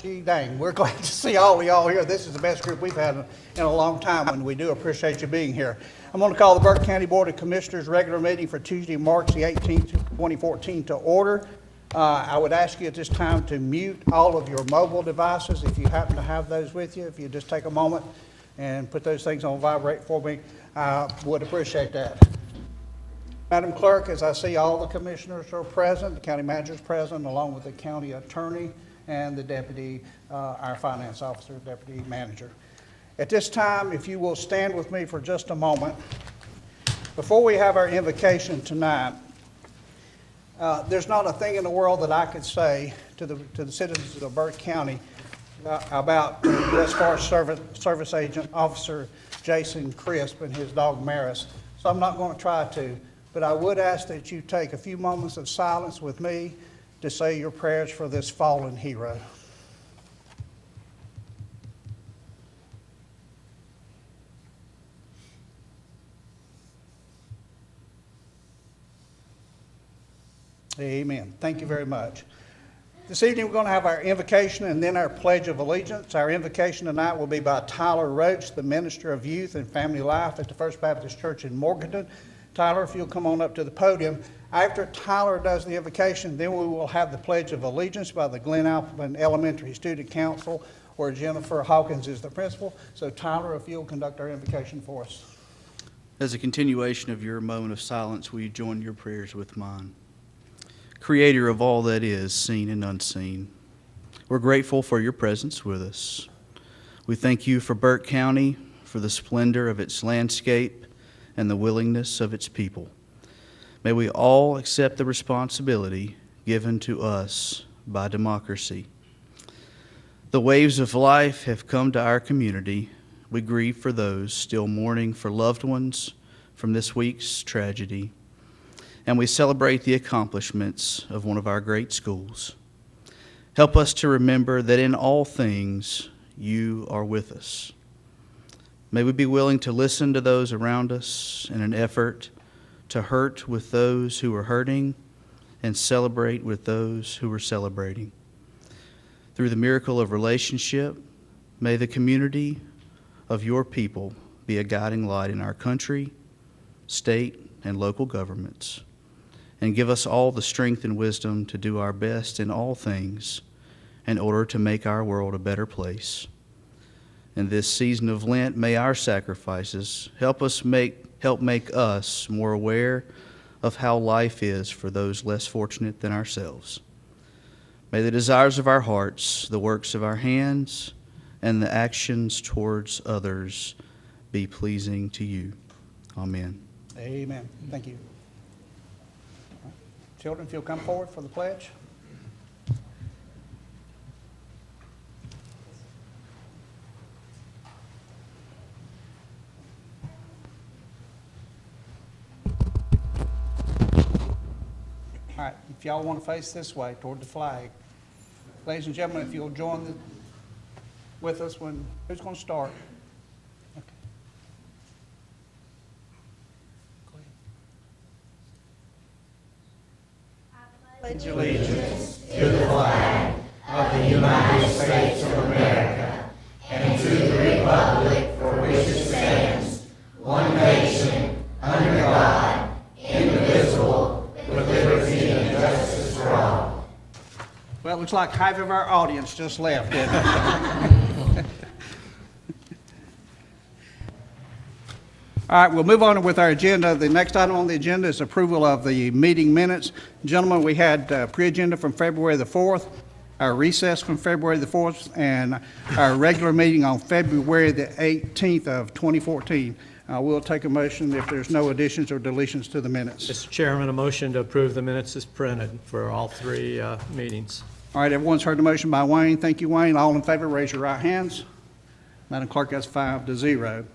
Gee dang, we're glad to see all of y'all here. This is the best group we've had in a long time, and we do appreciate you being here. I'm going to call the Burke County Board of Commissioners regular meeting for Tuesday, March the 18th, 2014 to order. I would ask you at this time to mute all of your mobile devices if you happen to have those with you. If you just take a moment and put those things on vibrate for me, I would appreciate that. Madam Clerk, as I see all the commissioners are present, the county manager is present, along with the county attorney and the deputy, our finance officer, deputy manager. At this time, if you will stand with me for just a moment. Before we have our invocation tonight, there's not a thing in the world that I could say to the citizens of Burke County about U.S. Forest Service Agent Officer Jason Crisp and his dog Maris. So I'm not going to try to, but I would ask that you take a few moments of silence with me to say your prayers for this fallen hero. Amen. Thank you very much. This evening we're going to have our invocation and then our Pledge of Allegiance. Our invocation tonight will be by Tyler Roach, the Minister of Youth and Family Life at the First Baptist Church in Morganton. Tyler, if you'll come on up to the podium. After Tyler does the invocation, then we will have the Pledge of Allegiance by the Glen Alpine Elementary Student Council, where Jennifer Hawkins is the principal. So Tyler, if you'll conduct our invocation for us. As a continuation of your moment of silence, will you join your prayers with mine? Creator of all that is, seen and unseen, we're grateful for your presence with us. We thank you for Burke County, for the splendor of its landscape and the willingness of its people. May we all accept the responsibility given to us by democracy. The waves of life have come to our community. We grieve for those still mourning for loved ones from this week's tragedy. And we celebrate the accomplishments of one of our great schools. Help us to remember that in all things you are with us. May we be willing to listen to those around us in an effort to hurt with those who are hurting and celebrate with those who are celebrating. Through the miracle of relationship, may the community of your people be a guiding light in our country, state, and local governments, and give us all the strength and wisdom to do our best in all things in order to make our world a better place. In this season of Lent, may our sacrifices help make us more aware of how life is for those less fortunate than ourselves. May the desires of our hearts, the works of our hands, and the actions towards others be pleasing to you. Amen. Amen. Thank you. Children, if you'll come forward for the pledge. All right, if y'all want to face this way toward the flag. Ladies and gentlemen, if you'll join with us when, who's going to start? Okay. I pledge allegiance to the flag of the United States of America and to the republic for which it stands, one nation, under God, indivisible, with liberty and justice for all. Well, it looks like half of our audience just left, didn't it? All right, we'll move on with our agenda. The next item on the agenda is approval of the meeting minutes. Gentlemen, we had pre-agenda from February the 4th, our recess from February the 4th, and our regular meeting on February the 18th of 2014. We'll take a motion if there's no additions or deletions to the minutes. Mr. Chairman, a motion to approve the minutes is printed for all three meetings. All right, everyone's heard the motion by Wayne. Thank you, Wayne. All in favor, raise your right hands. Madam Clerk, that's 5-0.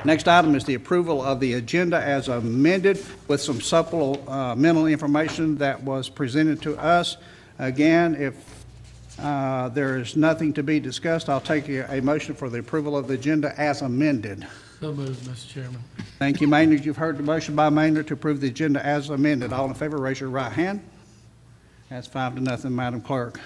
Next item is the approval of the agenda as amended with some supplemental information that was presented to us. Again, if there is nothing to be discussed, I'll take a motion for the approval of the agenda as amended. So moved, Mr. Chairman. Thank you, Maynard. You've heard the motion by Maynard to approve the agenda as amended. All in favor, raise your right hand. That's 5-0, Madam Clerk.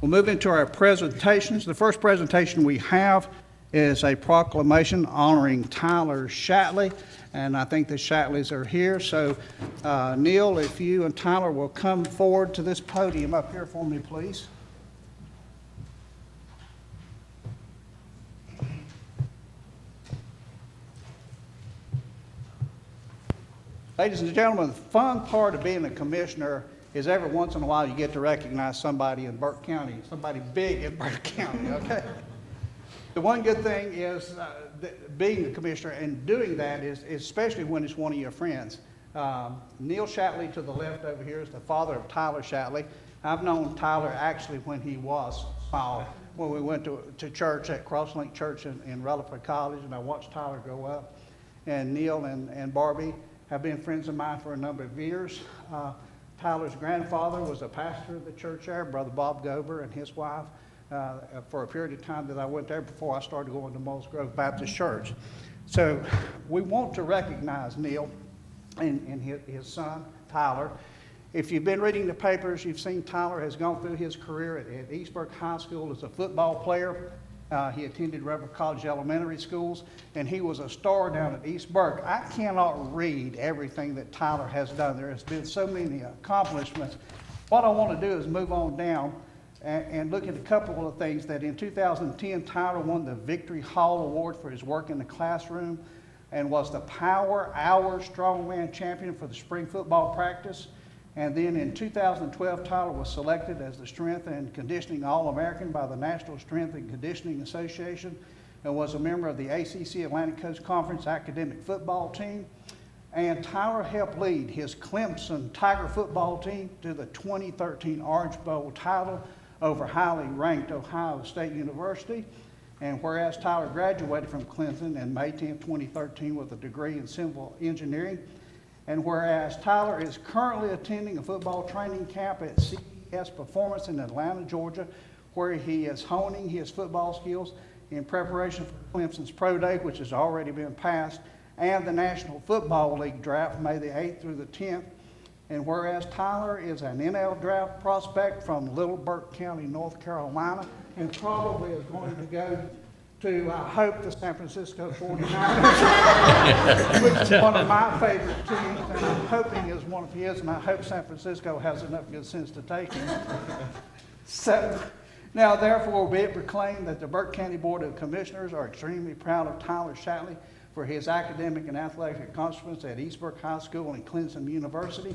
We'll move into our presentations. The first presentation we have is a proclamation honoring Tyler Shatley, and I think the Shatleys are here. So, Neil, if you and Tyler will come forward to this podium up here for me, please. Ladies and gentlemen, the fun part of being a commissioner is every once in a while you get to recognize somebody in Burke County, somebody big in Burke County, okay? The one good thing is being a commissioner and doing that is especially when it's one of your friends. Neil Shatley to the left over here is the father of Tyler Shatley. I've known Tyler actually when he was small, when we went to church at Crosslink Church in Rutherford College, and I watched Tyler grow up. And Neil and Barbie have been friends of mine for a number of years. Tyler's grandfather was a pastor of the church there, Brother Bob Gober and his wife, for a period of time that I went there before I started going to Moles Grove Baptist Church. So we want to recognize Neil and his son, Tyler. If you've been reading the papers, you've seen Tyler has gone through his career at East Burke High School as a football player. He attended Reverend College Elementary Schools, and he was a star down at East Burke. I cannot read everything that Tyler has done. There has been so many accomplishments. What I want to do is move on down and look at a couple of things. That in 2010, Tyler won the Victory Hall Award for his work in the classroom and was the Power Hour Strongman Champion for the spring football practice. And then in 2012, Tyler was selected as the Strength and Conditioning All-American by the National Strength and Conditioning Association and was a member of the ACC Atlantic Coast Conference academic football team. And Tyler helped lead his Clemson Tiger football team to the 2013 Orange Bowl title over highly ranked Ohio State University. And whereas Tyler graduated from Clemson in May 10, 2013 with a degree in civil engineering, and whereas Tyler is currently attending a football training camp at CES Performance in Atlanta, Georgia, where he is honing his football skills in preparation for Clemson's Pro Day, which has already been passed, and the National Football League draft, May the 8th through the 10th. And whereas Tyler is an NL draft prospect from Little Burke County, North Carolina, and probably is going to go to, I hope, the San Francisco 49ers, which is one of my favorite teams, and I'm hoping is one of his, and I hope San Francisco has enough good sense to take him. So, now therefore be it proclaimed that the Burke County Board of Commissioners are extremely proud of Tyler Shatley for his academic and athletic accomplishments at East Burke High School and Clemson University,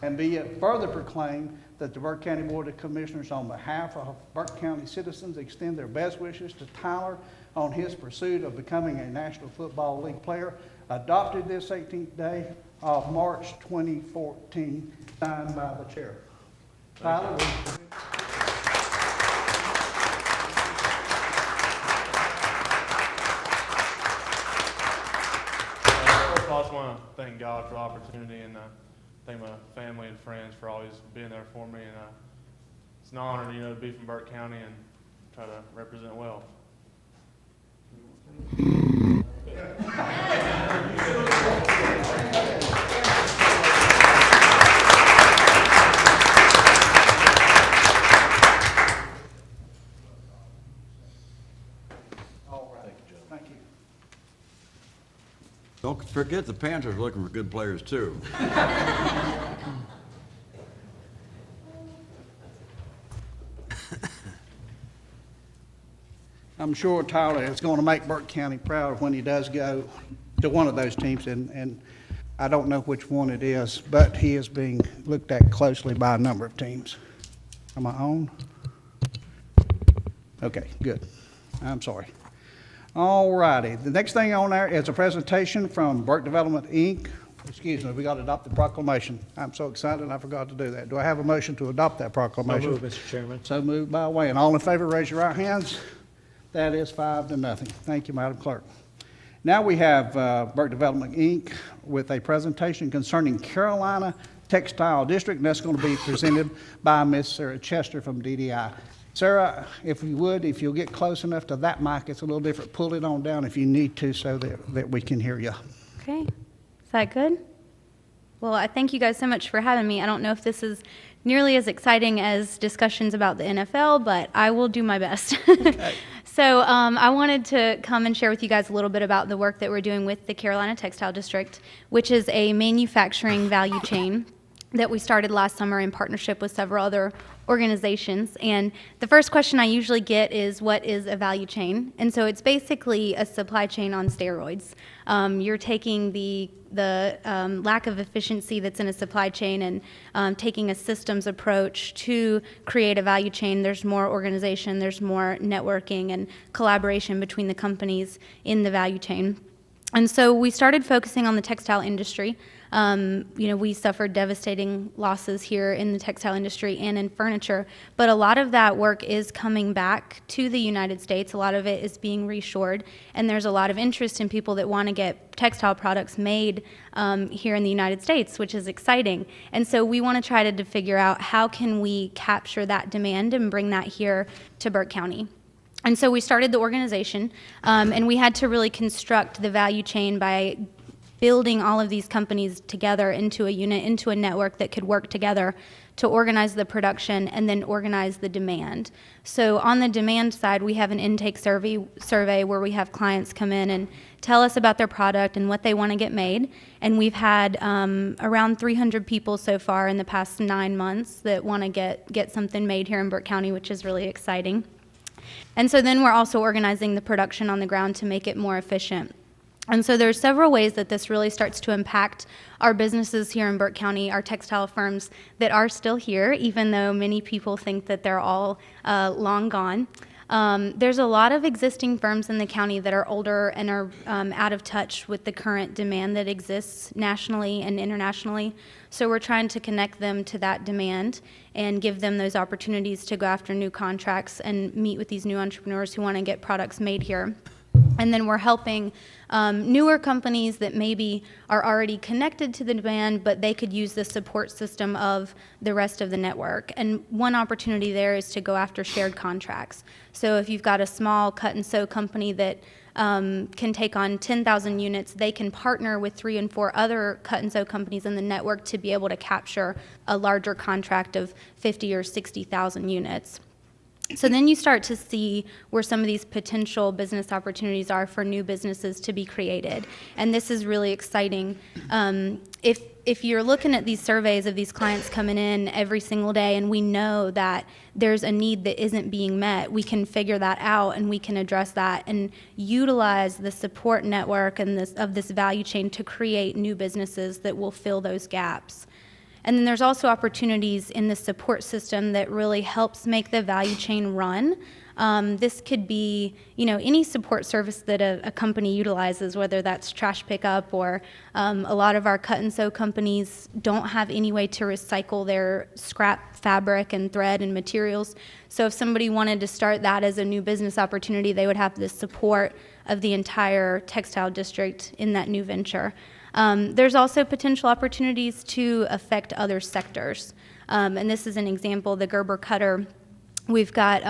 and be it further proclaimed that the Burke County Board of Commissioners, on behalf of Burke County citizens, extend their best wishes to Tyler on his pursuit of becoming a National Football League player, adopted this 18th day of March 2014, signed by the chair. Tyler, First of all, I just want to thank God for the opportunity, and thank my family and friends for always being there for me. And it's an honor, to be from Burke County and try to represent well. all right. Thank you. Don't forget the Panthers are looking for good players too. I'm sure Tyler is going to make Burke County proud when he does go to one of those teams, and I don't know which one it is, but he is being looked at closely by a number of teams. Am I on? Okay, good. I'm sorry. All righty. The next thing on there is a presentation from Burke Development, Inc. Excuse me, we got to adopt the proclamation. I'm so excited I forgot to do that. Do I have a motion to adopt that So proclamation? moved, Mr. Chairman. So moved by Wayne. All in favor, raise your right hands. That is 5-0. Thank you, Madam Clerk. Now we have Burke Development, Inc. with a presentation concerning Carolina Textile District, and that's going to be presented by Miss Sarah Chester from DDI. Sarah, if you would, if you'll get close enough to that mic, it's a little different. Pull it on down if you need to so that we can hear you. Okay, is that good? Well, I thank you guys so much for having me. I don't know if this is nearly as exciting as discussions about the NFL, but I will do my best. So I wanted to come and share with you guys a little bit about the work that we're doing with the Carolina Textile District, which is a manufacturing value chain that we started last summer in partnership with several other organizations. And the first question I usually get is, what is a value chain? And so it's basically a supply chain on steroids. You're taking the lack of efficiency that's in a supply chain and taking a systems approach to create a value chain. There's more organization, there's more networking and collaboration between the companies in the value chain. And so we started focusing on the textile industry. We suffered devastating losses here in the textile industry and in furniture, but a lot of that work is coming back to the United States. A lot of it is being reshored, and there's a lot of interest in people that want to get textile products made here in the United States, which is exciting. And so we want to try to figure out how can we capture that demand and bring that here to Burke County. And so we started the organization, and we had to really construct the value chain by building all of these companies together into a unit, into a network that could work together to organize the production and then organize the demand. So on the demand side, we have an intake survey where we have clients come in and tell us about their product and what they want to get made. And we've had around 300 people so far in the past 9 months that want to get something made here in Burke County, which is really exciting. And so then we're also organizing the production on the ground to make it more efficient. And so there's several ways that this really starts to impact our businesses here in Burke County, our textile firms that are still here, even though many people think that they're all long gone. There's a lot of existing firms in the county that are older and are out of touch with the current demand that exists nationally and internationally. So we're trying to connect them to that demand and give them those opportunities to go after new contracts and meet with these new entrepreneurs who want to get products made here. And then we're helping newer companies that maybe are already connected to the demand, but they could use the support system of the rest of the network. And one opportunity there is to go after shared contracts. So if you've got a small cut and sew company that can take on 10,000 units, they can partner with 3 and 4 other cut and sew companies in the network to be able to capture a larger contract of 50 or 60,000 units. So then you start to see where some of these potential business opportunities are for new businesses to be created. And this is really exciting. If you're looking at these surveys of these clients coming in every single day and we know that there's a need that isn't being met, we can figure that out and we can address that and utilize the support network and this value chain to create new businesses that will fill those gaps. And then there's also opportunities in the support system that really helps make the value chain run. This could be, any support service that a company utilizes, whether that's trash pickup or a lot of our cut and sew companies don't have any way to recycle their scrap fabric and thread and materials. So if somebody wanted to start that as a new business opportunity, they would have the support of the entire textile district in that new venture. There's also potential opportunities to affect other sectors. And this is an example, the Gerber cutter. We've got,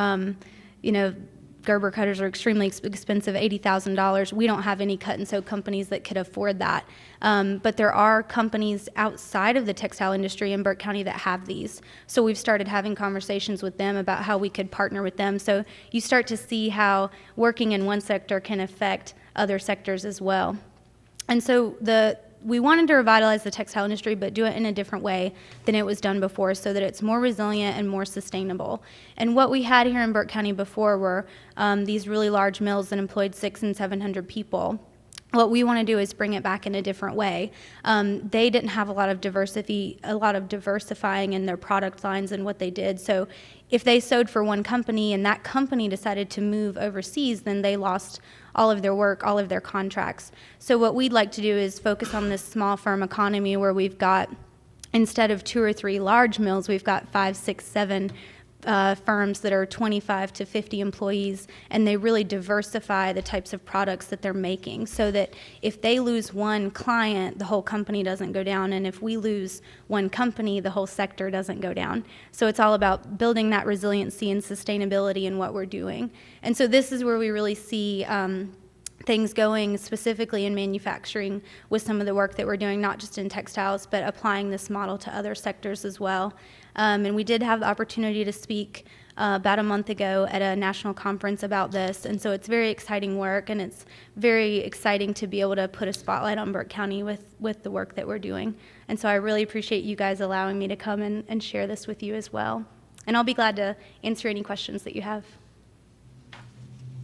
Gerber cutters are extremely expensive, $80,000. We don't have any cut and sew companies that could afford that. But there are companies outside of the textile industry in Burke County that have these. So we've started having conversations with them about how we could partner with them. So you start to see how working in one sector can affect other sectors as well. And so we wanted to revitalize the textile industry, but do it in a different way than it was done before so that it's more resilient and more sustainable. And what we had here in Burke County before were these really large mills that employed 600 and 700 people. What we want to do is bring it back in a different way. They didn't have a lot of diversifying in their product lines and what they did. So if they sewed for one company and that company decided to move overseas, then they lost all of their work, all of their contracts. So what we'd like to do is focus on this small firm economy where we've got, instead of 2 or 3 large mills, we've got 5, 6, 7 firms that are 25 to 50 employees, and they really diversify the types of products that they're making so that if they lose one client, the whole company doesn't go down, and if we lose one company, the whole sector doesn't go down. So it's all about building that resiliency and sustainability in what we're doing. And so this is where we really see things going specifically in manufacturing with some of the work that we're doing, not just in textiles, but applying this model to other sectors as well. And we did have the opportunity to speak about a month ago at a national conference about this, and so it's very exciting work, and it's very exciting to be able to put a spotlight on Burke County with the work that we're doing. And so I really appreciate you guys allowing me to come and share this with you as well. And I'll be glad to answer any questions that you have.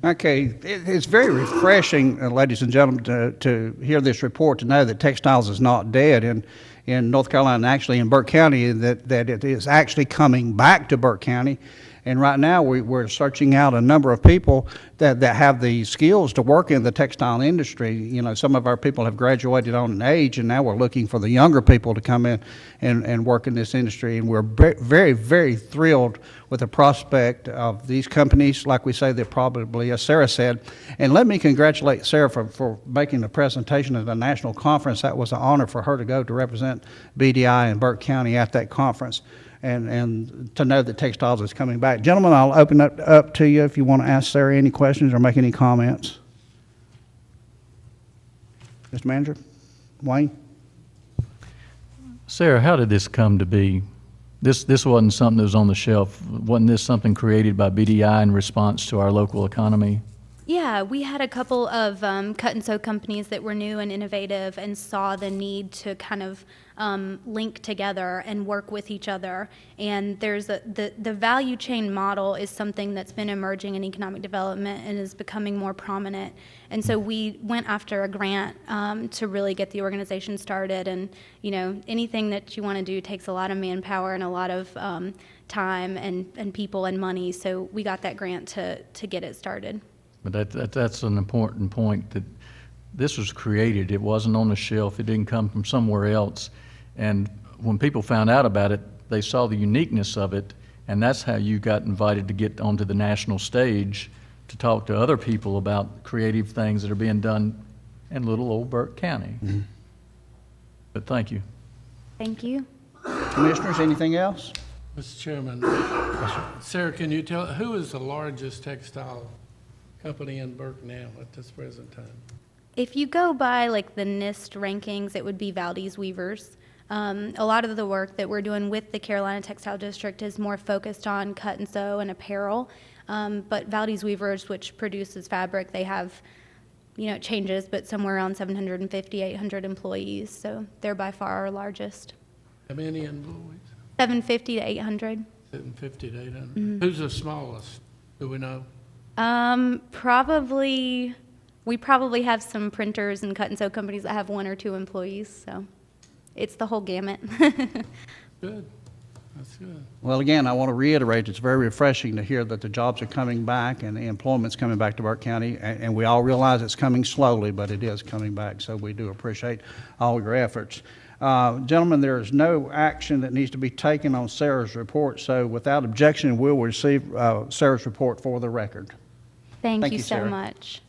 Okay, it's very refreshing, ladies and gentlemen, to hear this report, to know that textiles is not dead in North Carolina, and actually in Burke County, that it is actually coming back to Burke County. And right now, we're searching out a number of people that have the skills to work in the textile industry. You know, some of our people have graduated on an age, and now we're looking for the younger people to come in and work in this industry. And we're very, very thrilled with the prospect of these companies. Like we say, they're probably, as Sarah said. And let me congratulate Sarah for making the presentation at the national conference. That was an honor for her to go to represent BDI in Burke County at that conference. And to know that textiles is coming back. Gentlemen, I'll open it up to you if you want to ask Sarah any questions or make any comments. Mr. Manager, Wayne? Sarah, how did this come to be? This wasn't something that was on the shelf. Wasn't this something created by BDI in response to our local economy? Yeah, we had a couple of cut and sew companies that were new and innovative and saw the need to kind of link together and work with each other. And there's the value chain model is something that's been emerging in economic development and is becoming more prominent. And so we went after a grant to really get the organization started. And, you know, anything that you want to do takes a lot of manpower and a lot of time and people and money. So we got that grant to get it started. But that's an important point, that this was created. It wasn't on the shelf. It didn't come from somewhere else. And when people found out about it, they saw the uniqueness of it, and that's how you got invited to get onto the national stage to talk to other people about creative things that are being done in little old Burke County. Mm-hmm. But thank you. Thank you. Commissioners, anything else? Mr. Chairman, Sarah, can you tell, who is the largest textile company in Burke now at this present time? If you go by like the NIST rankings, it would be Valdez Weavers. A lot of the work that we're doing with the Carolina Textile District is more focused on cut and sew and apparel. But Valdez Weavers, which produces fabric, they have, you know, it changes, but somewhere around 750, 800 employees. So they're by far our largest. How many employees? 750 to 800. 750 to 800. Who's the smallest? Do we know? We probably have some printers and cut and sew companies that have 1 or 2 employees, so it's the whole gamut. Good. That's good. Well, again, I want to reiterate, it's very refreshing to hear that the jobs are coming back and the employment's coming back to Burke County, and we all realize it's coming slowly, but it is coming back, so we do appreciate all your efforts. Gentlemen, there is no action that needs to be taken on Sarah's report, so without objection, we'll receive Sarah's report for the record. Thank you so Sarah. much.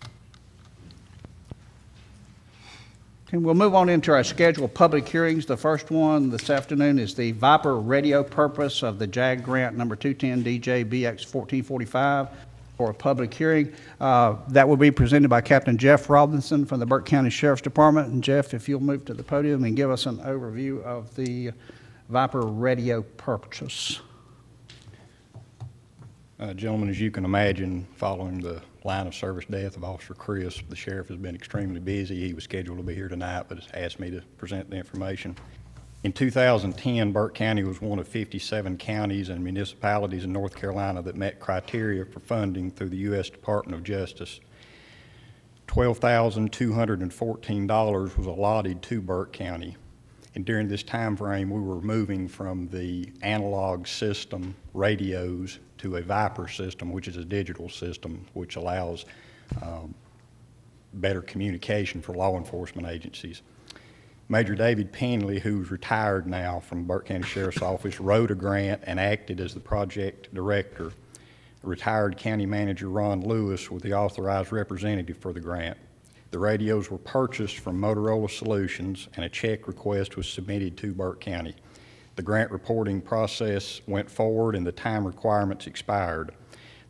Okay, we'll move on into our scheduled public hearings. The first one this afternoon is the Viper radio purpose of the JAG grant number 210DJ-BX1445 for a public hearing. That will be presented by Captain Jeff Robinson from the Burke County Sheriff's Department. And Jeff, if you'll move to the podium and give us an overview of the Viper radio purchase. Gentlemen, as you can imagine, following the line of service death of Officer Chris, the sheriff has been extremely busy. He was scheduled to be here tonight, but has asked me to present the information. In 2010, Burke County was one of 57 counties and municipalities in North Carolina that met criteria for funding through the U.S. Department of Justice. $12,214 was allotted to Burke County. And during this time frame, we were moving from the analog system radios to a Viper system, which is a digital system, which allows better communication for law enforcement agencies. Major David Penley, who's retired now from Burke County Sheriff's Office, wrote a grant and acted as the project director. Retired County Manager Ron Lewis was the authorized representative for the grant. The radios were purchased from Motorola Solutions, and a check request was submitted to Burke County. The grant reporting process went forward and the time requirements expired.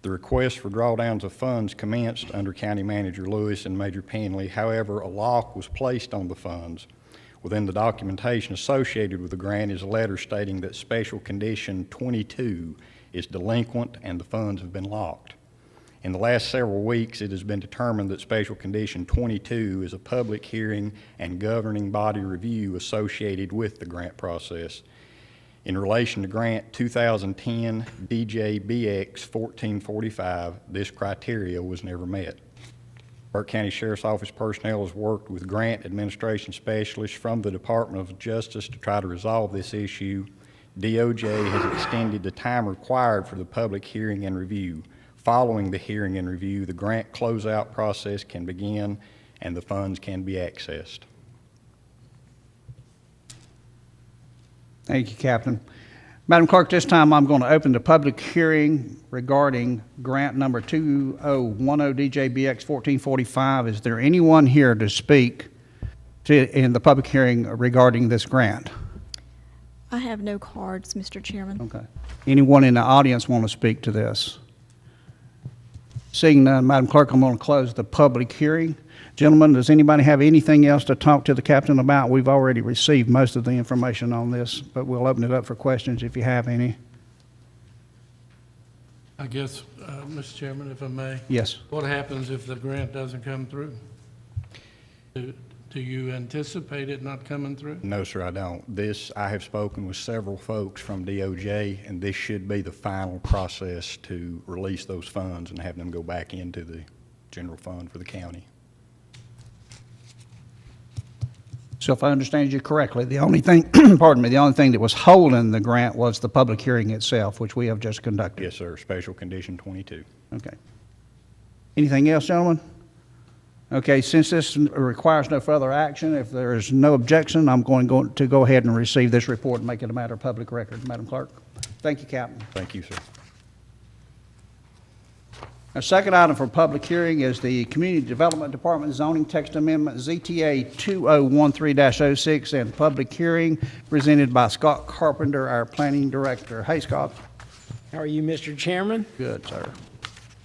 The request for drawdowns of funds commenced under County Manager Lewis and Major Penley. However, a lock was placed on the funds. Within the documentation associated with the grant is a letter stating that Special Condition 22 is delinquent and the funds have been locked. In the last several weeks, it has been determined that Special Condition 22 is a public hearing and governing body review associated with the grant process. In relation to Grant 2010 DJBX 1445, this criteria was never met. Burke County Sheriff's Office personnel has worked with grant administration specialists from the Department of Justice to try to resolve this issue. DOJ has extended the time required for the public hearing and review. Following the hearing and review, the grant closeout process can begin and the funds can be accessed. Thank you, Captain. Madam Clerk, this time I'm going to open the public hearing regarding grant number 2010 DJBX 1445. Is there anyone here to speak in the public hearing regarding this grant? I have no cards, Mr. Chairman. Okay. Anyone in the audience want to speak to this? Seeing none, Madam Clerk, I'm going to close the public hearing. Gentlemen, does anybody have anything else to talk to the captain about? We've already received most of the information on this, but we'll open it up for questions if you have any. I guess, Mr. Chairman, if I may. Yes. What happens if the grant doesn't come through? Do you anticipate it not coming through? No, sir, I don't. I have spoken with several folks from DOJ, and this should be the final process to release those funds and have them go back into the general fund for the county. So if I understand you correctly, the only thing, pardon me, the only thing that was holding the grant was the public hearing itself, which we have just conducted. Yes, sir. Special Condition 22. Okay. Anything else, gentlemen? Okay, since this requires no further action, if there is no objection, I'm going to go ahead and receive this report and make it a matter of public record. Madam Clerk. Thank you, Captain. Thank you, sir. Our second item for public hearing is the Community Development Department Zoning Text Amendment ZTA 2013-06 and public hearing presented by Scott Carpenter, our Planning Director. Hey, Scott. How are you, Mr. Chairman? Good, sir.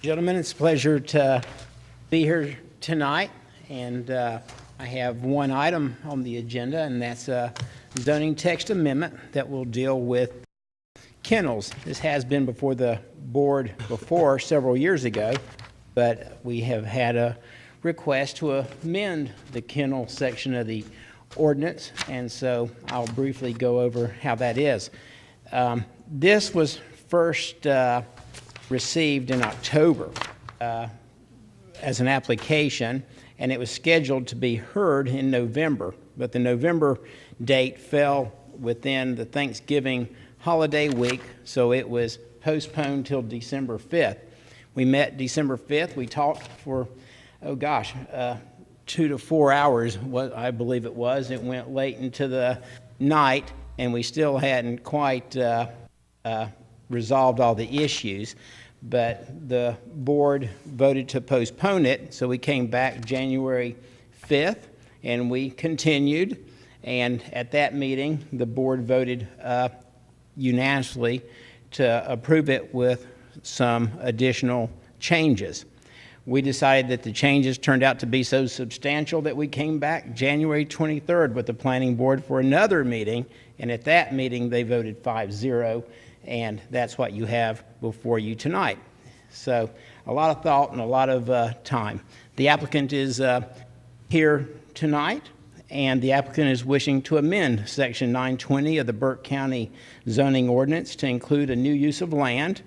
Gentlemen, it's a pleasure to be here tonight, and I have one item on the agenda, and that's a zoning text amendment that will deal with kennels. This has been before the board before several years ago, but we have had a request to amend the kennel section of the ordinance, and so I'll briefly go over how that is. This was first received in October as an application, and it was scheduled to be heard in November, but the November date fell within the Thanksgiving holiday week, so it was postponed till December 5th. We met December 5th. We talked for, 2 to 4 hours, what I believe it was. It went late into the night, and we still hadn't quite resolved all the issues. But the board voted to postpone it, so we came back January 5th, and we continued. And at that meeting, the board voted unanimously to approve it with some additional changes. We decided that the changes turned out to be so substantial that we came back January 23rd with the planning board for another meeting, and at that meeting they voted 5-0, and that's what you have before you tonight. So a lot of thought and a lot of time. The applicant is here tonight, and the applicant is wishing to amend Section 920 of the Burke County zoning ordinance to include a new use of land.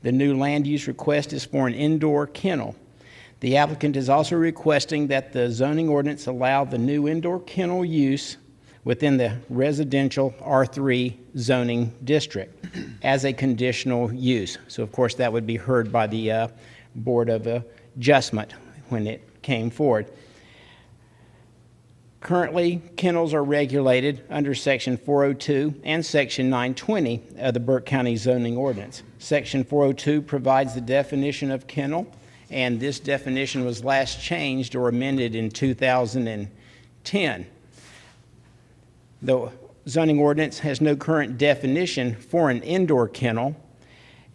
The new land use request is for an indoor kennel. The applicant is also requesting that the zoning ordinance allow the new indoor kennel use within the residential R3 zoning district as a conditional use. So of course that would be heard by the Board of Adjustment when it came forward. Currently, kennels are regulated under Section 402 and Section 920 of the Burke County zoning ordinance. Section 402 provides the definition of kennel, and this definition was last changed or amended in 2010. The zoning ordinance has no current definition for an indoor kennel.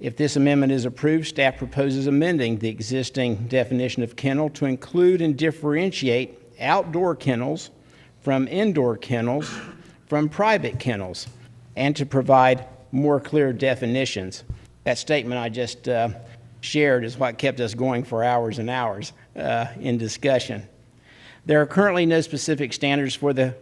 If this amendment is approved, staff proposes amending the existing definition of kennel to include and differentiate outdoor kennels from indoor kennels from private kennels, and to provide more clear definitions. That statement I just shared is what kept us going for hours and hours in discussion. There are currently no specific standards for the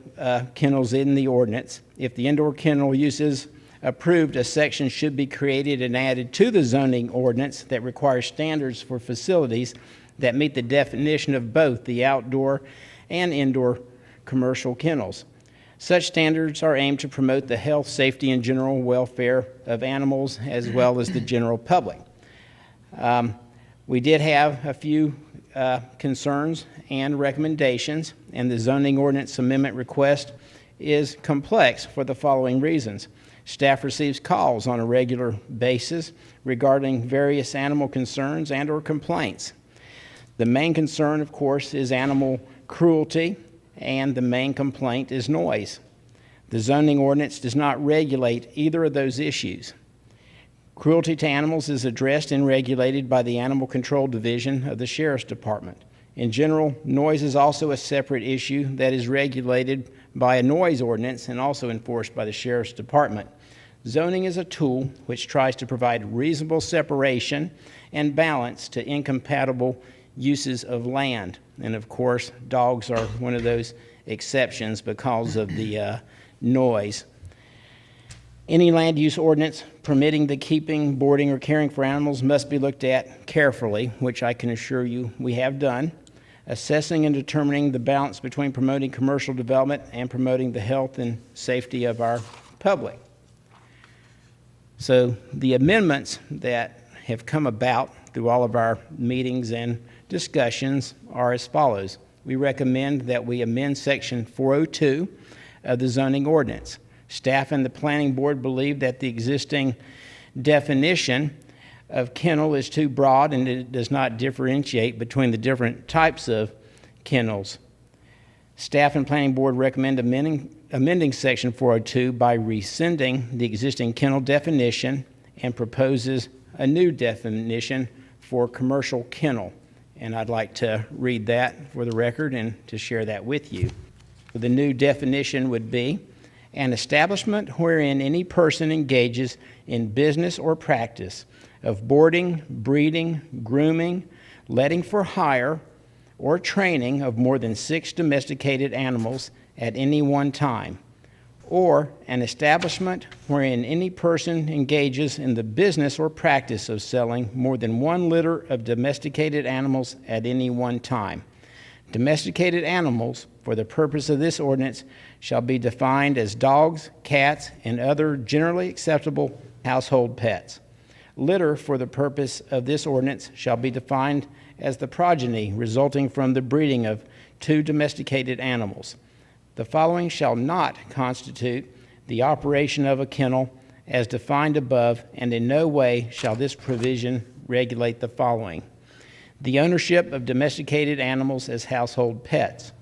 kennels in the ordinance. If the indoor kennel use is approved, a section should be created and added to the zoning ordinance that requires standards for facilities that meet the definition of both the outdoor and indoor commercial kennels. Such standards are aimed to promote the health, safety, and general welfare of animals as well as the general public. We did have a few concerns and recommendations, and the zoning ordinance amendment request is complex for the following reasons. Staff receives calls on a regular basis regarding various animal concerns and or complaints. The main concern, of course, is animal cruelty, and the main complaint is noise. The zoning ordinance does not regulate either of those issues. Cruelty to animals is addressed and regulated by the Animal Control Division of the Sheriff's Department. In general, noise is also a separate issue that is regulated by a noise ordinance and also enforced by the Sheriff's Department. Zoning is a tool which tries to provide reasonable separation and balance to incompatible uses of land. And of course, dogs are one of those exceptions because of the noise. Any land use ordinance permitting the keeping, boarding, or caring for animals must be looked at carefully, which I can assure you we have done, assessing and determining the balance between promoting commercial development and promoting the health and safety of our public. So the amendments that have come about through all of our meetings and discussions are as follows. We recommend that we amend Section 402 of the zoning ordinance. Staff and the planning board believe that the existing definition of kennel is too broad and it does not differentiate between the different types of kennels. Staff and planning board recommend amending Section 402 by rescinding the existing kennel definition and proposes a new definition for commercial kennel. And I'd like to read that for the record and to share that with you. The new definition would be an establishment wherein any person engages in business or practice of boarding, breeding, grooming, letting for hire, or training of more than 6 domesticated animals at any one time, or an establishment wherein any person engages in the business or practice of selling more than 1 litter of domesticated animals at any one time. Domesticated animals, for the purpose of this ordinance, shall be defined as dogs, cats, and other generally acceptable household pets. Litter, for the purpose of this ordinance, shall be defined as the progeny resulting from the breeding of 2 domesticated animals. The following shall not constitute the operation of a kennel as defined above, and in no way shall this provision regulate the following: the ownership of domesticated animals as household pets,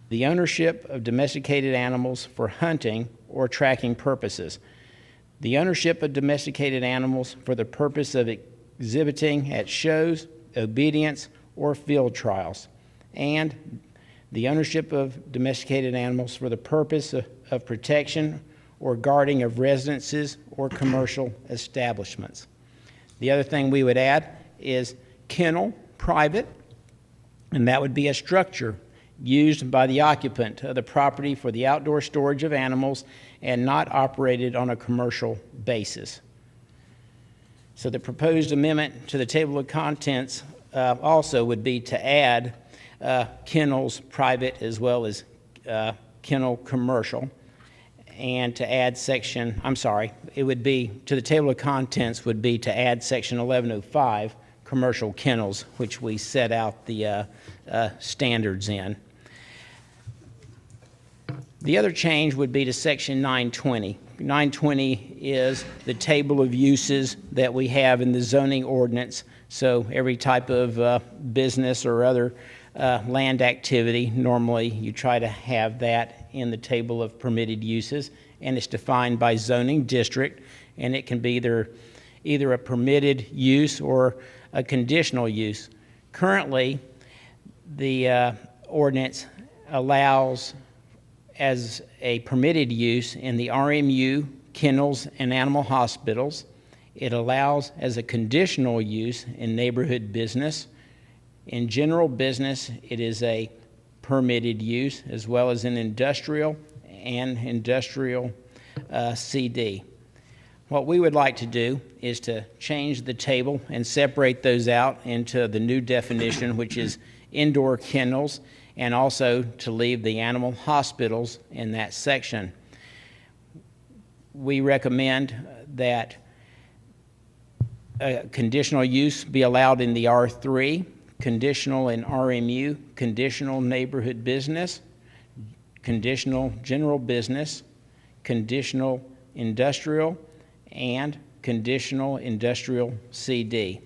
the ownership of domesticated animals for hunting or tracking purposes, the ownership of domesticated animals for the purpose of exhibiting at shows, obedience, or field trials, and the ownership of domesticated animals for the purpose of protection or guarding of residences or commercial establishments. The other thing we would add is kennel, private, and that would be a structure used by the occupant of the property for the outdoor storage of animals and not operated on a commercial basis. So the proposed amendment to the table of contents also would be to add kennels private as well as kennel commercial, and to add it would be, to the table of contents would be to add section 1105, commercial kennels, which we set out the standards in. The other change would be to section 920. 920 is the table of uses that we have in the zoning ordinance. So every type of business or other land activity, normally you try to have that in the table of permitted uses, and it's defined by zoning district, and it can be either either a permitted use or a conditional use. Currently, the ordinance allows as a permitted use in the RMU, kennels, and animal hospitals. It allows as a conditional use in neighborhood business. In general business, it is a permitted use, as well as in industrial and industrial CD. What we would like to do is to change the table and separate those out into the new definition, which is indoor kennels, and also to leave the animal hospitals in that section. We recommend that conditional use be allowed in the R3, conditional in RMU, conditional neighborhood business, conditional general business, conditional industrial, and conditional industrial CD.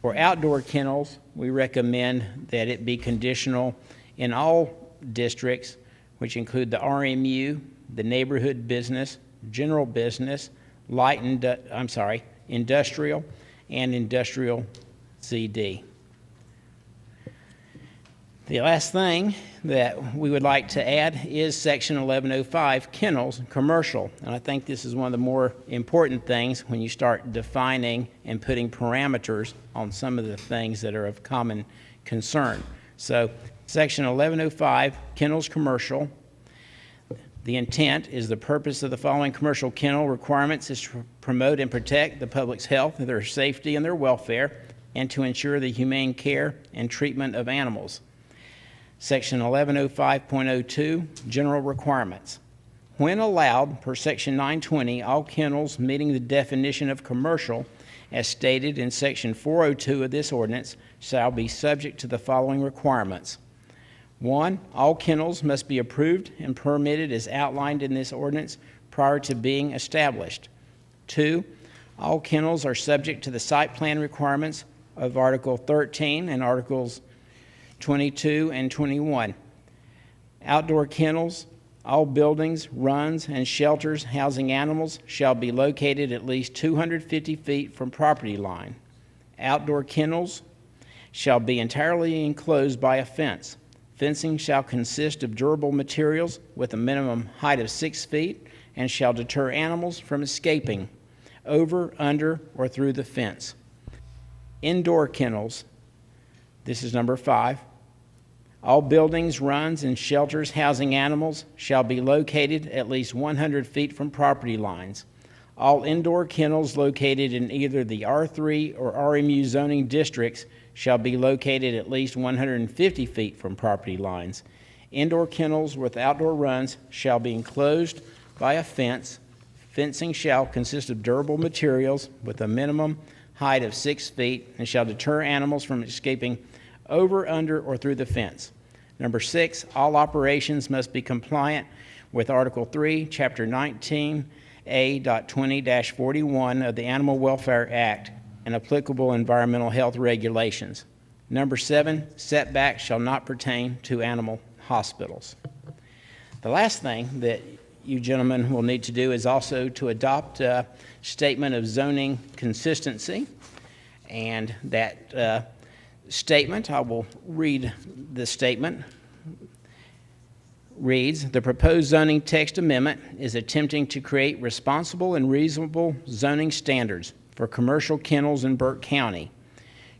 For outdoor kennels, we recommend that it be conditional in all districts, which include the RMU, the neighborhood business, general business, industrial, and industrial CD. The last thing that we would like to add is Section 1105, kennels, commercial. And I think this is one of the more important things when you start defining and putting parameters on some of the things that are of common concern. So Section 1105, kennels, commercial. The intent is the purpose of the following commercial kennel requirements is to promote and protect the public's health, their safety, and their welfare, and to ensure the humane care and treatment of animals. Section 1105.02, general requirements. When allowed, per Section 920, all kennels meeting the definition of commercial, as stated in Section 402 of this ordinance, shall be subject to the following requirements. 1, all kennels must be approved and permitted as outlined in this ordinance prior to being established. 2, all kennels are subject to the site plan requirements of Article 13 and Articles 22 and 21. Outdoor kennels, all buildings, runs, and shelters housing animals shall be located at least 250 feet from property line. Outdoor kennels shall be entirely enclosed by a fence. Fencing shall consist of durable materials with a minimum height of 6 feet and shall deter animals from escaping over, under, or through the fence. Indoor kennels, this is number 5. All buildings, runs, and shelters housing animals shall be located at least 100 feet from property lines. All indoor kennels located in either the R3 or RMU zoning districts shall be located at least 150 feet from property lines. Indoor kennels with outdoor runs shall be enclosed by a fence. Fencing shall consist of durable materials with a minimum height of 6 feet and shall deter animals from escaping over, under, or through the fence. Number 6, all operations must be compliant with Article 3, Chapter 19A.20-41 of the Animal Welfare Act and applicable environmental health regulations. Number 7, setbacks shall not pertain to animal hospitals. The last thing that you gentlemen will need to do is also to adopt a statement of zoning consistency, and that statement, I will read the statement, reads, the proposed zoning text amendment is attempting to create responsible and reasonable zoning standards for commercial kennels in Burke County.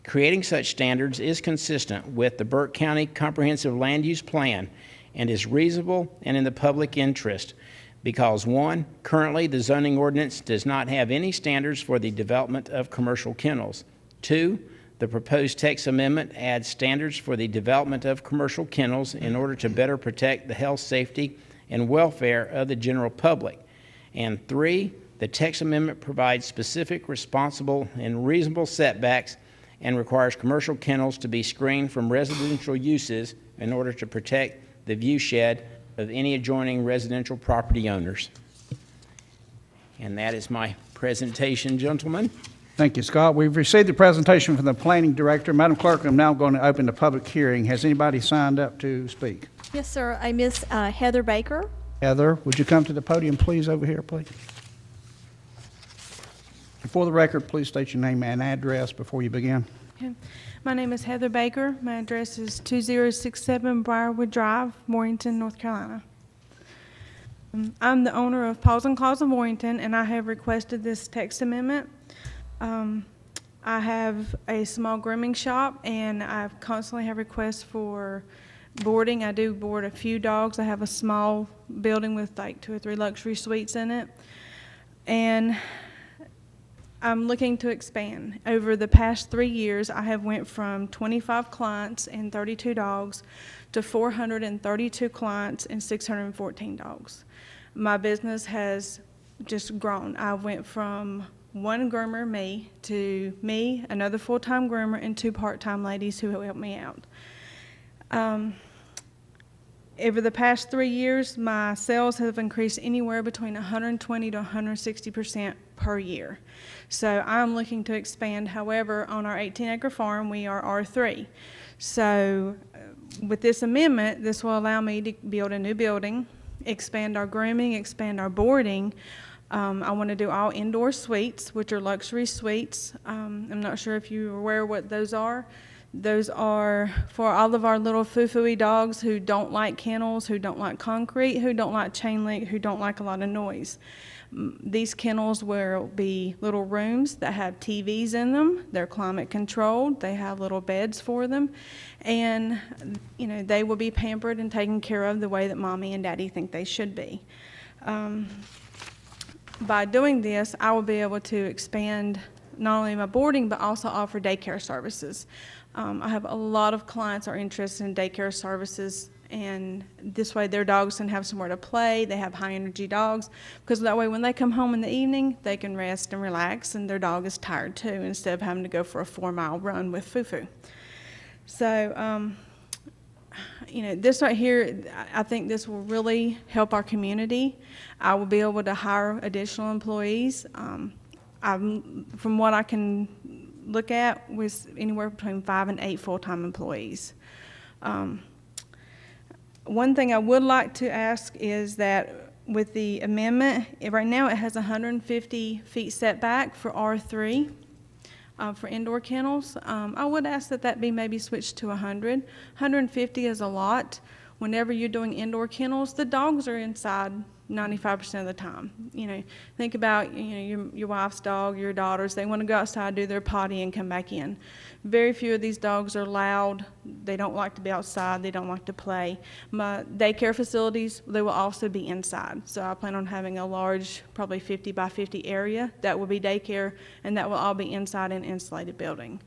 Creating such standards is consistent with the Burke County Comprehensive Land Use Plan and is reasonable and in the public interest because 1, currently the zoning ordinance does not have any standards for the development of commercial kennels. 2, the proposed text amendment adds standards for the development of commercial kennels in order to better protect the health, safety, and welfare of the general public. And 3, the text amendment provides specific, responsible, and reasonable setbacks and requires commercial kennels to be screened from residential uses in order to protect the viewshed of any adjoining residential property owners. And that is my presentation, gentlemen. Thank you, Scott. We've received the presentation from the planning director. Madam Clerk, I'm now going to open the public hearing. Has anybody signed up to speak? Yes, sir. I miss Heather Baker. Heather, would you come to the podium, please, over here, please? For the record, please state your name and address before you begin. Okay. My name is Heather Baker. My address is 2067 Briarwood Drive, Morganton, North Carolina. I'm the owner of Paws and Claws of Warrington, and I have requested this text amendment. I have a small grooming shop, and I constantly have requests for boarding. I do board a few dogs. I have a small building with like 2 or 3 luxury suites in it, and I'm looking to expand. Over the past 3 years, I have went from 25 clients and 32 dogs to 432 clients and 614 dogs. My business has just grown. I went from 1 groomer, me, to me, another full-time groomer, and 2 part-time ladies who help me out. Over the past 3 years, my sales have increased anywhere between 120 to 160% per year. So I'm looking to expand. However, on our 18-acre farm, we are R3. So with this amendment, this will allow me to build a new building, expand our grooming, expand our boarding. I want to do all indoor suites, which are luxury suites. I'm not sure if you're aware what those are. Those are for all of our little foo-foo-y dogs who don't like kennels, who don't like concrete, who don't like chain link, who don't like a lot of noise. These kennels will be little rooms that have TVs in them. They're climate controlled. They have little beds for them. And, you know, they will be pampered and taken care of the way that Mommy and Daddy think they should be. By doing this, I will be able to expand not only my boarding, but also offer daycare services. I have a lot of clients are interested in daycare services, and this way their dogs can have somewhere to play. They have high energy dogs, because that way when they come home in the evening, they can rest and relax, and their dog is tired too, instead of having to go for a 4-mile run with Fufu. So, you know, this right here, I think this will really help our community. I will be able to hire additional employees. From what I can look at, was anywhere between 5 and 8 full-time employees. One thing I would like to ask is that with the amendment, right now it has 150 feet setback for R3 for indoor kennels. I would ask that that be maybe switched to 100. 150 is a lot. Whenever you're doing indoor kennels, the dogs are inside 95% of the time. You know, think about, you know, your wife's dog, your daughter's. They want to go outside, do their potty, and come back in. Very few of these dogs are loud. They don't like to be outside. They don't like to play. My daycare facilities, they will also be inside. So I plan on having a large, probably 50 by 50 area that will be daycare, and that will all be inside an insulated building.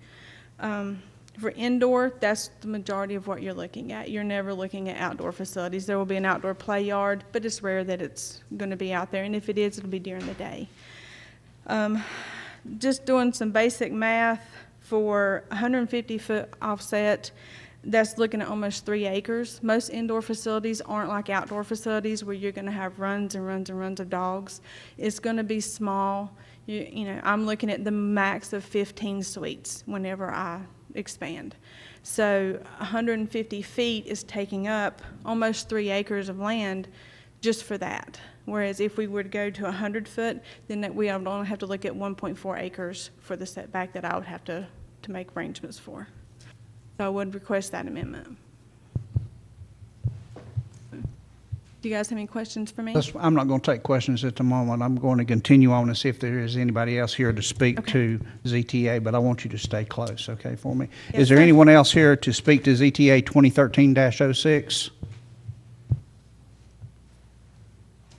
For indoor, that's the majority of what you're looking at. You're never looking at outdoor facilities. There will be an outdoor play yard, but it's rare that it's going to be out there, and if it is, it'll be during the day. Just doing some basic math, for 150-foot offset, that's looking at almost 3 acres. Most indoor facilities aren't like outdoor facilities where you're going to have runs and runs and runs of dogs. It's going to be small. You know, I'm looking at the max of 15 suites whenever I expand. So 150 feet is taking up almost 3 acres of land just for that. Whereas if we were to go to 100 foot, then we would only have to look at 1.4 acres for the setback that I would have to make arrangements for. So I would request that amendment. Do you guys have any questions for me? I'm not going to take questions at the moment. I'm going to continue on and see if there is anybody else here to speak to ZTA, but I want you to stay close, okay, for me. Yes, is there sir. anyone else here to speak to ZTA 2013-06?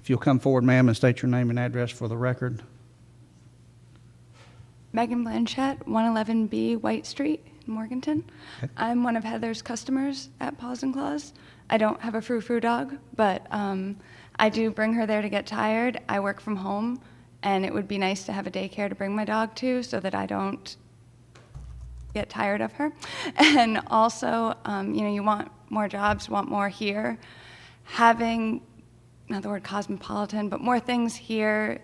If you'll come forward, ma'am, and state your name and address for the record. Megan Blanchett, 111B White Street in Morganton. Okay. I'm one of Heather's customers at Paws and Claws. I don't have a frou-frou dog, but I do bring her there to get tired. I work from home, and it would be nice to have a daycare to bring my dog to so that I don't get tired of her. And also, you know, you want more jobs, want more here. Having, not the word cosmopolitan, but more things here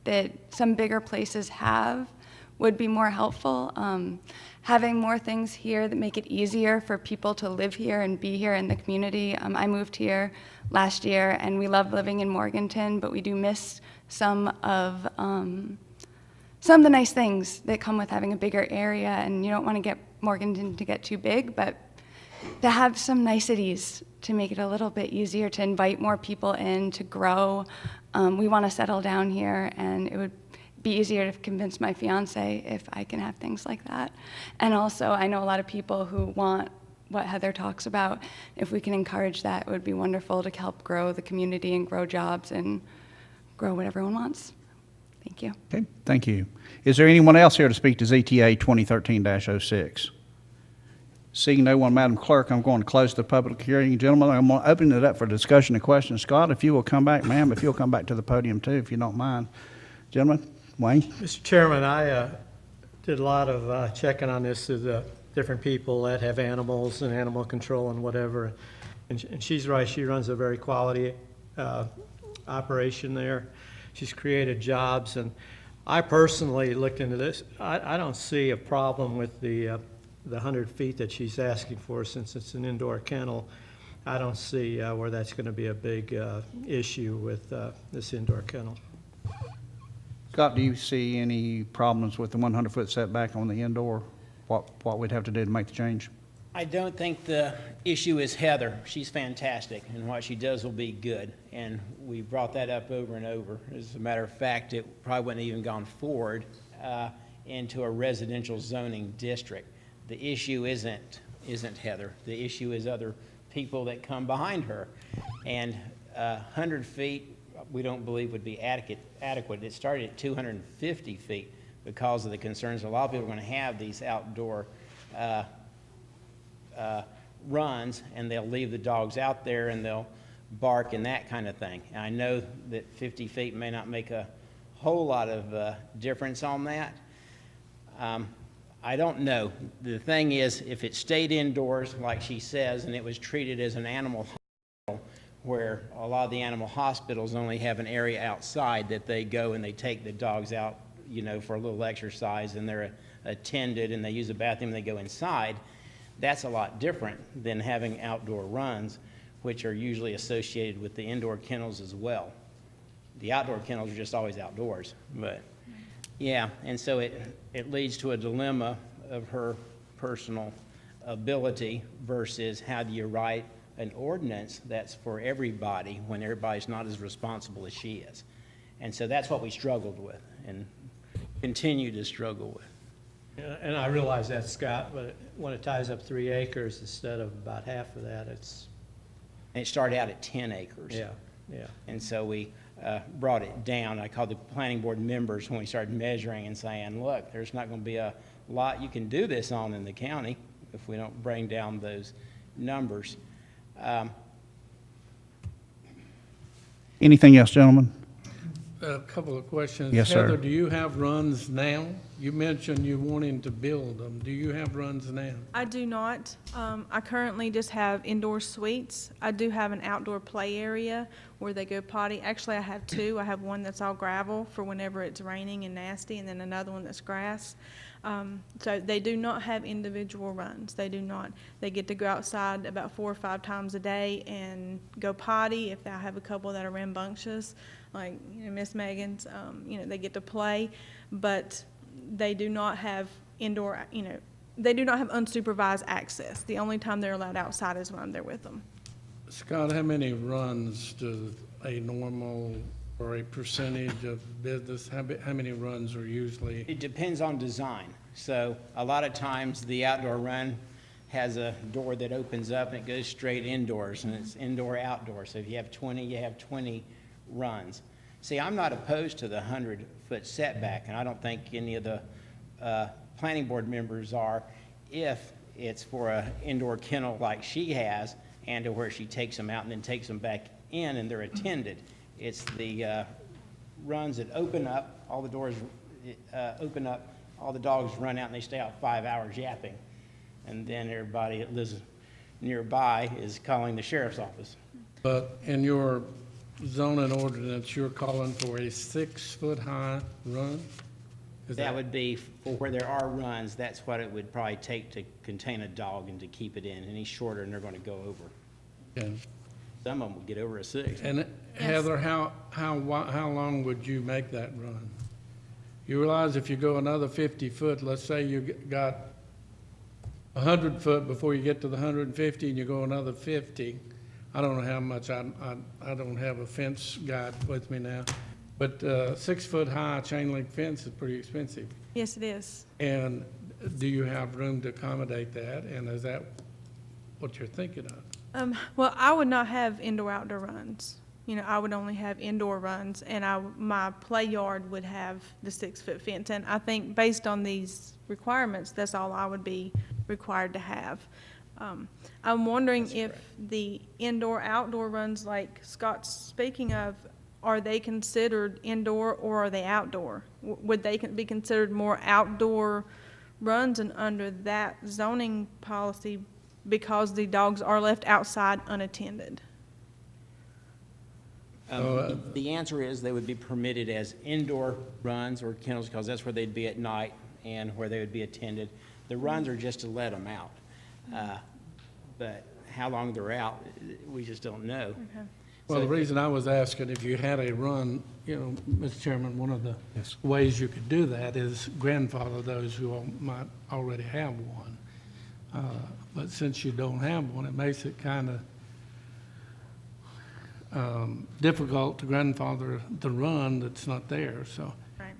that some bigger places have would be more helpful. Having more things here that make it easier for people to live here and be here in the community. I moved here last year, and we love living in Morganton, but we do miss some of some of the nice things that come with having a bigger area, and you don't want to get Morganton to get too big, but to have some niceties to make it a little bit easier to invite more people in, to grow. We want to settle down here, and it would be easier to convince my fiance if I can have things like that. And also, I know a lot of people who want what Heather talks about. If we can encourage that, it would be wonderful to help grow the community and grow jobs and grow what everyone wants. Thank you. Okay, thank you. Is there anyone else here to speak to ZTA 2013-06? Seeing no one, Madam Clerk, I'm going to close the public hearing. Gentlemen, I'm going to open it up for discussion and questions. Scott, if you will come back, ma'am, if you'll come back to the podium too, if you don't mind. Gentlemen, Wayne? Mr. Chairman, I did a lot of checking on this to the different people that have animals and animal control and whatever. And she's right, she runs a very quality operation there. She's created jobs, and I personally looked into this. I don't see a problem with the 100 feet that she's asking for, since it's an indoor kennel. I don't see where that's going to be a big issue with this indoor kennel. Scott, do you see any problems with the 100-foot setback on the indoor? What we'd have to do to make the change? I don't think the issue is Heather. She's fantastic, and what she does will be good. And we brought that up over and over. As a matter of fact, it probably wouldn't have even gone forward into a residential zoning district. The issue isn't Heather. The issue is other people that come behind her. And 100 feet, we don't believe would be adequate. It started at 250 feet because of the concerns a lot of people are going to have these outdoor runs, and they'll leave the dogs out there and they'll bark and that kind of thing. And I know that 50 feet may not make a whole lot of difference on that. I don't know. The thing is, if it stayed indoors, like she says, and it was treated as an animal hospital, where a lot of the animal hospitals only have an area outside that they go and they take the dogs out, you know, for a little exercise, and they're attended and they use a bathroom and they go inside, that's a lot different than having outdoor runs, which are usually associated with the indoor kennels as well. The outdoor kennels are just always outdoors, but yeah, and so it leads to a dilemma of her personal ability versus how do you write an ordinance that's for everybody when everybody's not as responsible as she is. And so that's what we struggled with and continue to struggle with. Yeah, and I realize that, Scott, but when it ties up 3 acres instead of about half of that, it's... And it started out at 10 acres. Yeah, yeah. And so we brought it down. I called the planning board members when we started measuring and saying, look, there's not going to be a lot you can do this on in the county if we don't bring down those numbers. Anything else, gentlemen? A couple of questions. Yes, sir. Heather, do you have runs now? You mentioned you wanting to build them. Do you have runs now? I do not. I currently just have indoor suites. I do have an outdoor play area where they go potty. Actually, I have 2. I have one that's all gravel for whenever it's raining and nasty, and then another one that's grass. So they do not have individual runs. They do not. They get to go outside about 4 or 5 times a day and go potty. If I have a couple that are rambunctious, like Miss Megan's, they get to play, but they do not have indoor, they do not have unsupervised access. The only time they're allowed outside is when I'm there with them. Scott, how many runs does a normal or a percentage of business, how many runs are usually? It depends on design. So a lot of times the outdoor run has a door that opens up and it goes straight indoors, and it's indoor outdoor. So if you have 20, you have 20 runs. See, I'm not opposed to the 100-foot setback, and I don't think any of the planning board members are, if it's for an indoor kennel like she has, and to where she takes them out and then takes them back in and they're attended. It's the runs that open up, all the doors open up, all the dogs run out and they stay out 5 hours yapping. And then everybody that lives nearby is calling the sheriff's office. But in your zoning ordinance, you're calling for a 6-foot-high run? That would be for where there are runs. That's what it would probably take to contain a dog and to keep it in. Any shorter and they're going to go over. Yeah. Some of them will get over a 6. And Heather, how long would you make that run? You realize if you go another 50 foot, let's say you got 100 foot before you get to the 150 and you go another 50. I don't know how much, I don't have a fence guide with me now, but 6 foot high chain link fence is pretty expensive. Yes, it is. And do you have room to accommodate that? And is that what you're thinking of? Well, I would not have indoor-outdoor runs. You know, I would only have indoor runs, and my play yard would have the 6 foot fence. And I think based on these requirements, that's all I would be required to have. I'm wondering if the indoor-outdoor runs like Scott's speaking of, are they considered indoor or are they outdoor? Would they be considered more outdoor runs and under that zoning policy because the dogs are left outside unattended? The answer is they would be permitted as indoor runs or kennels because that's where they'd be at night and where they would be attended. The runs are just to let them out. But how long they're out, we just don't know. Okay. Well, the reason I was asking if you had a run, you know, Mr. Chairman, one of the ways you could do that is grandfather those who might already have one. But since you don't have one, it makes it kind of difficult to grandfather the run that's not there. So Right.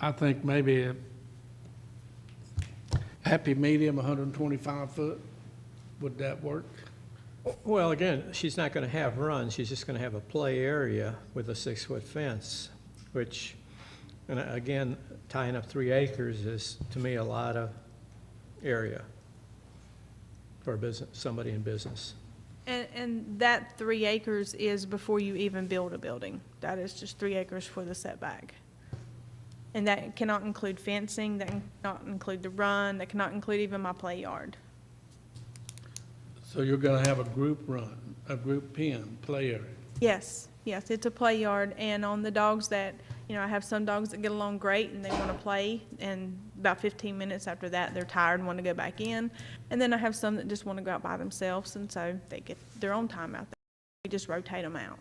I think maybe a happy medium, 125 foot, would that work? Well, again, she's not going to have runs. She's just going to have a play area with a 6 foot fence, which, and again, tying up 3 acres is, to me, a lot of area for a business, somebody in business. And that 3 acres is before you even build a building. That is just 3 acres for the setback. And that cannot include fencing, that cannot include the run, that cannot include even my play yard. So you're going to have a group run, a group pen, play area? Yes, yes, it's a play yard, and on the dogs that, you know, I have some dogs that get along great and they want to play, and about 15 minutes after that, they're tired and want to go back in. And then I have some that just want to go out by themselves, and so they get their own time out there. We just rotate them out.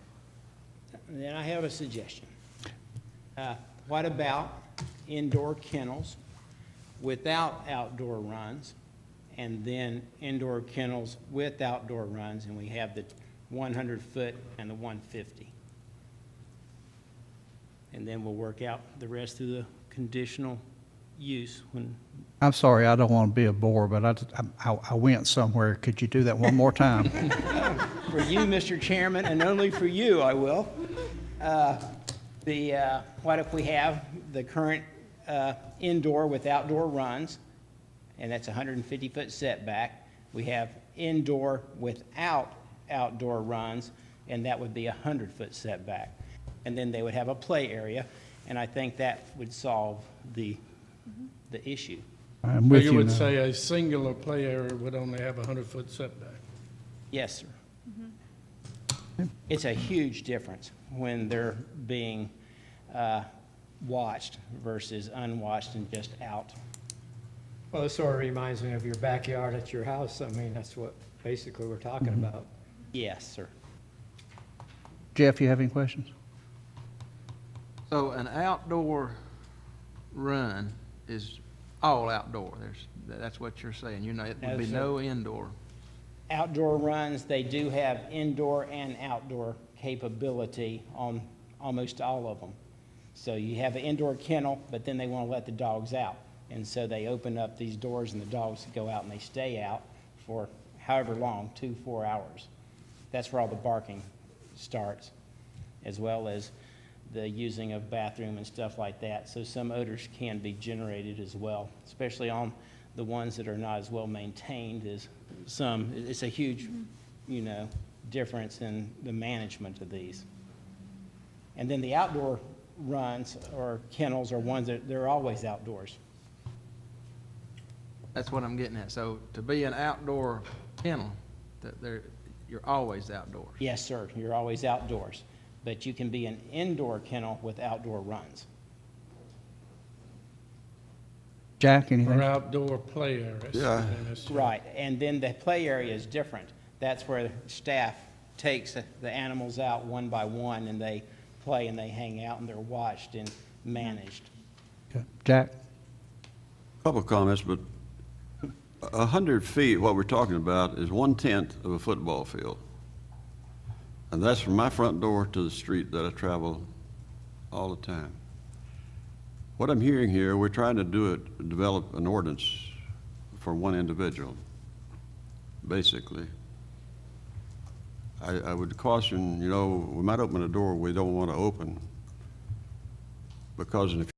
And then I have a suggestion. What about indoor kennels without outdoor runs, and then indoor kennels with outdoor runs, and we have the 100 foot and the 150. And then we'll work out the rest of the conditional use when. I'm sorry, I don't want to be a bore, but I went somewhere. Could you do that one more time? For you, Mr. Chairman, and only for you, I will. What if we have the current indoor with outdoor runs, and that's 150 foot setback. We have indoor without outdoor runs, and that would be 100 foot setback. And then they would have a play area, and I think that would solve the issue. I'm So with you you would now. say a singular play area would only have a 100 foot setback? Yes, sir. It's a huge difference when they're being watched versus unwatched and just out. Well, this sort of reminds me of your backyard at your house. I mean, that's what basically we're talking about. Yes, sir. Jeff, you have any questions? So an outdoor run is all outdoor. That's what you're saying. You know, it would be no indoor. Outdoor runs, they do have indoor and outdoor capability on almost all of them. So you have an indoor kennel, but then they want to let the dogs out. And so they open up these doors and the dogs go out and they stay out for however long, 2-4 hours. That's where all the barking starts, as well as the using of bathroom and stuff like that. So some odors can be generated as well, especially on the ones that are not as well maintained as some. It's a huge, you know, difference in the management of these. And then the outdoor runs or kennels are ones that they're always outdoors. That's what I'm getting at. So to be an outdoor kennel, you're always outdoors. Yes, sir, you're always outdoors. But you can be an indoor kennel with outdoor runs. Jack, anything? Or outdoor play areas. Yeah. Right, and then the play area is different. That's where staff takes the animals out one by one and they play and they hang out and they're watched and managed. Okay. Jack? Couple of comments, but 100 feet, what we're talking about, is 1/10 of a football field. And that's from my front door to the street that I travel all the time. What I'm hearing here, we're trying to develop an ordinance for one individual, basically. I would caution, you know, we might open a door we don't want to open, because in the